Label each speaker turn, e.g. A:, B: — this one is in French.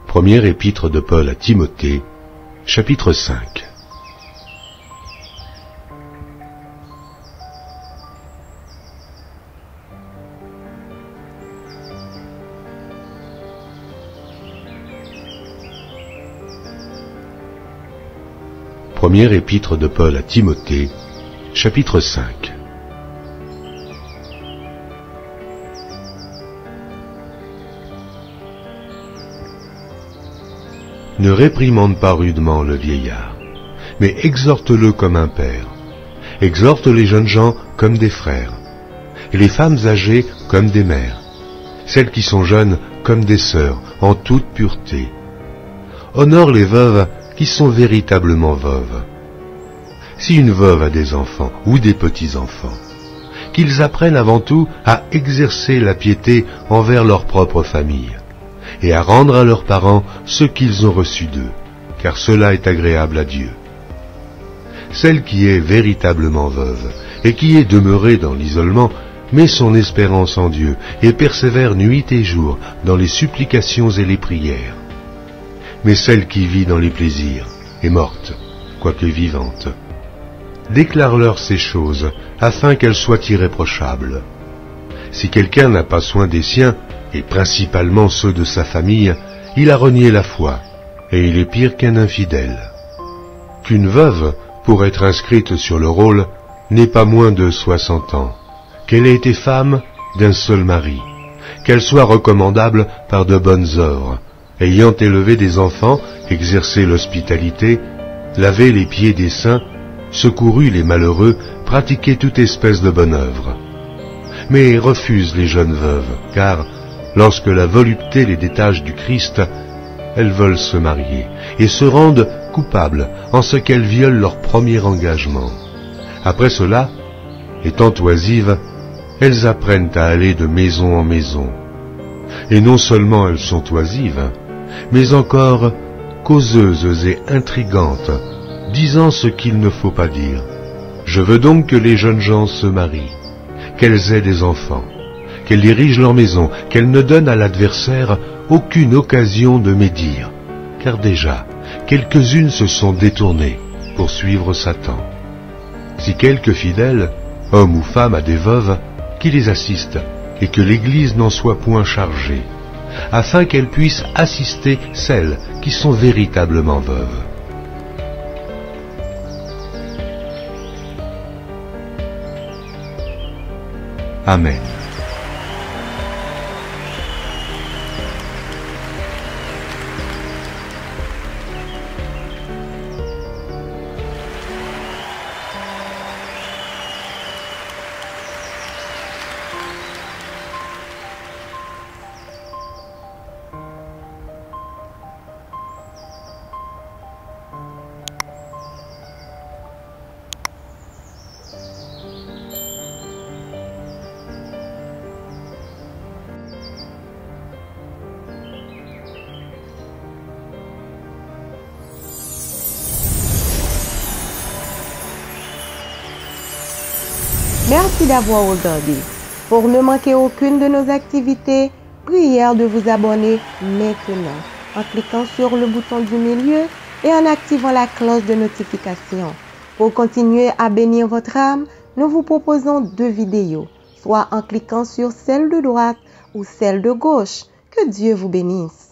A: Première épître de Paul à Timothée, chapitre 5. Première épître de Paul à Timothée, chapitre 5. Ne réprimande pas rudement le vieillard, mais exhorte-le comme un père. Exhorte les jeunes gens comme des frères, et les femmes âgées comme des mères, celles qui sont jeunes comme des sœurs, en toute pureté. Honore les veuves qui sont véritablement veuves. Si une veuve a des enfants ou des petits-enfants, qu'ils apprennent avant tout à exercer la piété envers leur propre famille, et à rendre à leurs parents ce qu'ils ont reçu d'eux, car cela est agréable à Dieu. Celle qui est véritablement veuve, et qui est demeurée dans l'isolement, met son espérance en Dieu, et persévère nuit et jour dans les supplications et les prières. Mais celle qui vit dans les plaisirs est morte, quoique vivante. Déclare-leur ces choses, afin qu'elles soient irréprochables. Si quelqu'un n'a pas soin des siens, et principalement ceux de sa famille, il a renié la foi, et il est pire qu'un infidèle. Qu'une veuve, pour être inscrite sur le rôle, n'ait pas moins de 60 ans, qu'elle ait été femme d'un seul mari, qu'elle soit recommandable par de bonnes œuvres, ayant élevé des enfants, exercé l'hospitalité, lavé les pieds des saints, secouru les malheureux, pratiqué toute espèce de bonne œuvre. Mais refuse les jeunes veuves, car, lorsque la volupté les détache du Christ, elles veulent se marier, et se rendent coupables en ce qu'elles violent leur premier engagement. Après cela, étant oisives, elles apprennent à aller de maison en maison. Et non seulement elles sont oisives, mais encore causeuses et intrigantes, disant ce qu'il ne faut pas dire. Je veux donc que les jeunes gens se marient, qu'elles aient des enfants, qu'elles dirigent leur maison, qu'elles ne donnent à l'adversaire aucune occasion de médire, car déjà, quelques-unes se sont détournées pour suivre Satan. Si quelque fidèle, homme ou femme, a des veuves, qui les assiste, et que l'Église n'en soit point chargée, afin qu'elle puisse assister celles qui sont véritablement veuves. Amen.
B: Merci d'avoir regardé. Pour ne manquer aucune de nos activités, prière de vous abonner maintenant en cliquant sur le bouton du milieu et en activant la cloche de notification. Pour continuer à bénir votre âme, nous vous proposons 2 vidéos, soit en cliquant sur celle de droite ou celle de gauche. Que Dieu vous bénisse.